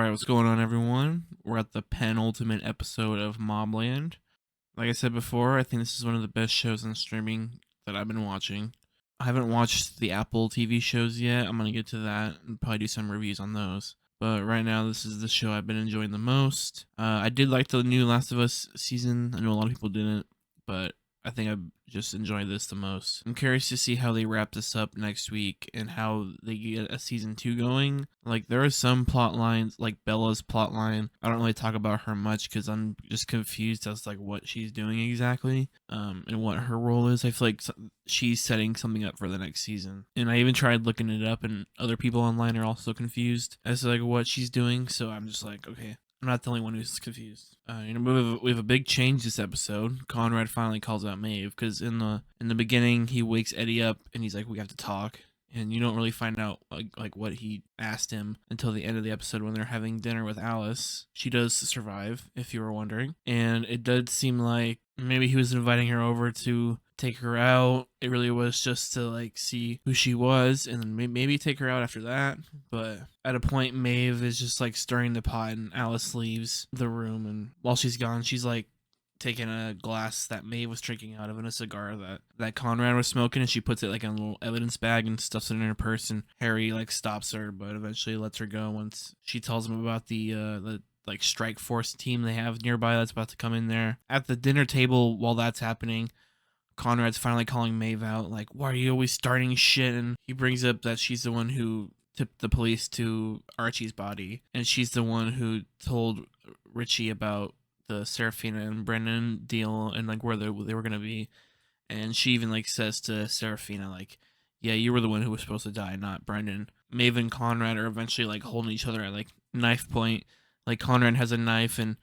Alright, what's going on, everyone? We're at the penultimate episode of MobLand. Like I said before, I think this is one of the best shows on streaming that I've been watching. I haven't watched the Apple TV shows yet. I'm going to get to that and probably do some reviews on those. But right now, this is the show I've been enjoying the most. I did like the new Last of Us season. I know a lot of people didn't, but I think I just enjoyed this the most. I'm curious to see how they wrap this up next week and how they get a season 2 going. Like, there are some plot lines, like Bella's plot line. I don't really talk about her much because I'm just confused as like what she's doing exactly, and what her role is. I feel like she's setting something up for the next season. And I even tried looking it up, and other people online are also confused as to like what she's doing. So I'm just like, okay, I'm not the only one who's confused. We have a big change this episode. Conrad finally calls out Maeve because in the beginning he wakes Eddie up and he's like, "We have to talk," and you don't really find out like what he asked him until the end of the episode when they're having dinner with Alice. She does survive, if you were wondering, and it did seem like maybe he was inviting her over to take her out. It really was just to like see who she was and then maybe take her out after that. But at a point, Maeve is just like stirring the pot and Alice leaves the room, and while she's gone, she's like taking a glass that Maeve was drinking out of and a cigar that Conrad was smoking, and she puts it like in a little evidence bag and stuffs it in her purse, and Harry like stops her but eventually lets her go once she tells him about the like strike force team they have nearby that's about to come in there. At the dinner table while that's happening, Conrad's finally calling Maeve out, like, "Why are you always starting shit?" And he brings up that she's the one who tipped the police to Archie's body, and she's the one who told Richie about the Serafina and Brendan deal and like where they were gonna be. And she even like says to Serafina, like, "Yeah, you were the one who was supposed to die, not Brendan." Maeve and Conrad are eventually like holding each other at like knife point. Like Conrad has a knife and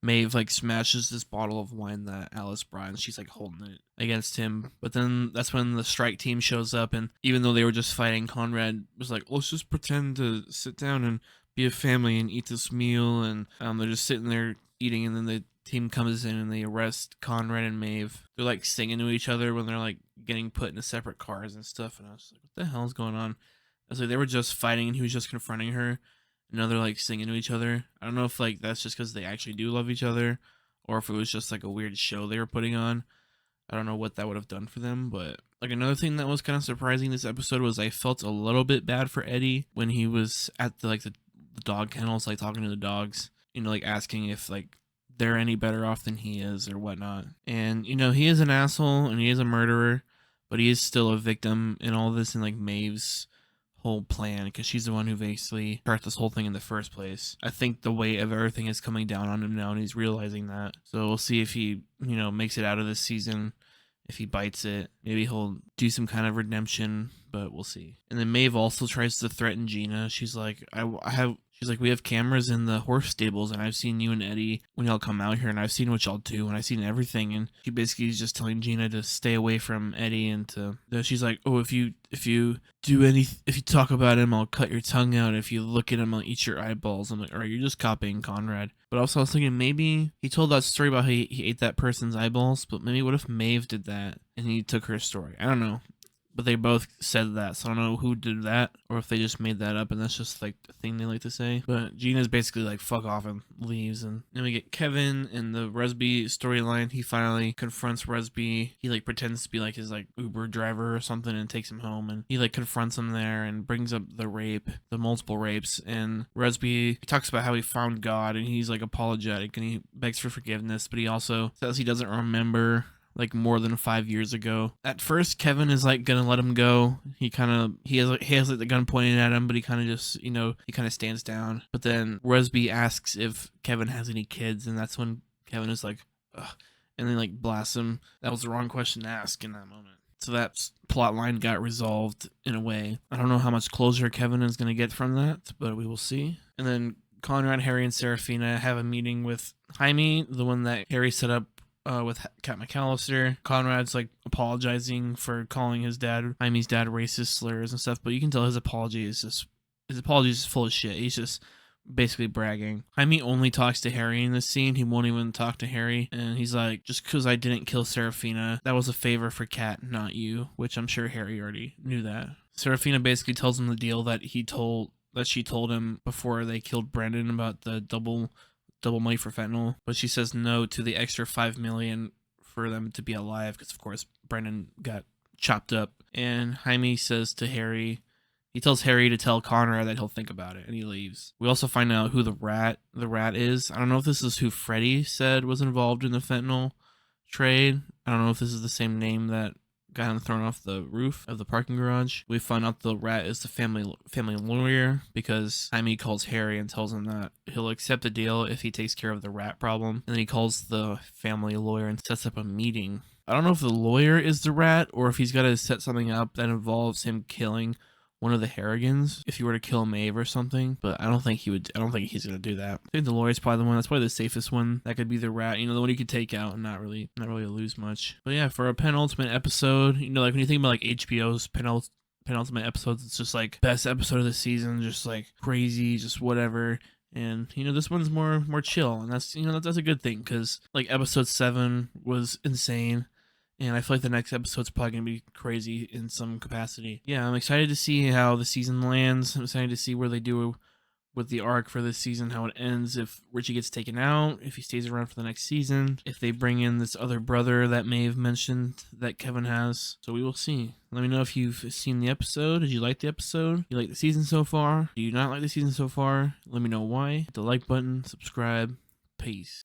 Maeve like smashes this bottle of wine that Alice brought, and she's like holding it against him. But then that's when the strike team shows up, and even though they were just fighting, Conrad was like, "Let's just pretend to sit down and be a family and eat this meal." And they're just sitting there eating, and then the team comes in and they arrest Conrad and Maeve. They're like singing to each other when they're like getting put into separate cars and stuff. And I was like, "What the hell is going on?" I was like, they were just fighting, and he was just confronting her. And now they're like singing to each other. I don't know if like that's just because they actually do love each other, or if it was just like a weird show they were putting on. I don't know what that would have done for them, but like another thing that was kind of surprising this episode was I felt a little bit bad for Eddie when he was at the dog kennels, like talking to the dogs, like asking if like they're any better off than he is or whatnot. And he is an asshole and he is a murderer, but he is still a victim in all this, and like Maeve's whole plan, because she's the one who basically started this whole thing in the first place. I think the weight of everything is coming down on him now, and he's realizing that. So we'll see if he, makes it out of this season. If he bites it, maybe he'll do some kind of redemption, but we'll see. And then Maeve also tries to threaten Gina. She's like, She's like, "We have cameras in the horse stables, and I've seen you and Eddie when y'all come out here, and I've seen what y'all do, and I've seen everything." And she basically is just telling Gina to stay away from Eddie, and she's like, "Oh, if you talk about him, I'll cut your tongue out. If you look at him, I'll eat your eyeballs." I'm like, "All right, you're just copying Conrad." But also I was thinking maybe he told that story about how he ate that person's eyeballs, but maybe what if Maeve did that and he took her story? I don't know. But they both said that, so I don't know who did that, or if they just made that up, and that's just like the thing they like to say. But Gina's basically like, "Fuck off," and leaves. And then we get Kevin in the Resby storyline. He finally confronts Resby. He like pretends to be like his like Uber driver or something and takes him home. And he like confronts him there and brings up the multiple rapes. And Resby talks about how he found God, and he's like apologetic and he begs for forgiveness, but he also says he doesn't remember like more than 5 years ago. At first, Kevin is like gonna let him go. He has like the gun pointed at him, but he kind of just he kind of stands down. But then Resby asks if Kevin has any kids, and that's when Kevin is like, "Ugh," and then like blasts him. That was the wrong question to ask in that moment. So that plot line got resolved in a way. I don't know how much closure Kevin is gonna get from that, but we will see. And then Conrad, Harry, and Serafina have a meeting with Jaime, the one that Harry set up with Cat McAllister. Conrad's like apologizing for calling Jaime's dad racist slurs and stuff, but you can tell his apology is full of shit. He's just basically bragging. Jaime only talks to Harry in this scene. He won't even talk to Harry, and he's like, "Just because I didn't kill Serafina, that was a favor for Cat, not you," which I'm sure Harry already knew that. Serafina basically tells him the deal that that she told him before they killed Brendan about the double money for fentanyl, but she says no to the extra 5 million for them to be alive because of course Brendan got chopped up. And Jaime says to Harry, he tells Harry to tell Connor that he'll think about it, and he leaves. We also find out who the rat is. I don't know if this is who Freddy said was involved in the fentanyl trade. I don't know if this is the same name that got him thrown off the roof of the parking garage. We find out the rat is the family lawyer because Jaime calls Harry and tells him that he'll accept a deal if he takes care of the rat problem. And then he calls the family lawyer and sets up a meeting. I don't know if the lawyer is the rat or if he's got to set something up that involves him killing one of the Harrigans if he were to kill Maeve or something, but I don't think he's gonna do that. I think the lawyer's probably the one. That's probably the safest one. That could be the rat, the one you could take out and not really lose much. But yeah, for a penultimate episode, like when you think about like HBO's penultimate episodes, it's just like best episode of the season, just like crazy, just whatever. And this one's more chill, and that's that's a good thing because like episode 7 was insane. And I feel like the next episode's probably going to be crazy in some capacity. Yeah, I'm excited to see how the season lands. I'm excited to see where they do with the arc for this season, how it ends, if Richie gets taken out, if he stays around for the next season, if they bring in this other brother that Maeve mentioned that Kevin has. So we will see. Let me know if you've seen the episode. Did you like the episode? You like the season so far? Do you not like the season so far? Let me know why. Hit the like button, subscribe. Peace.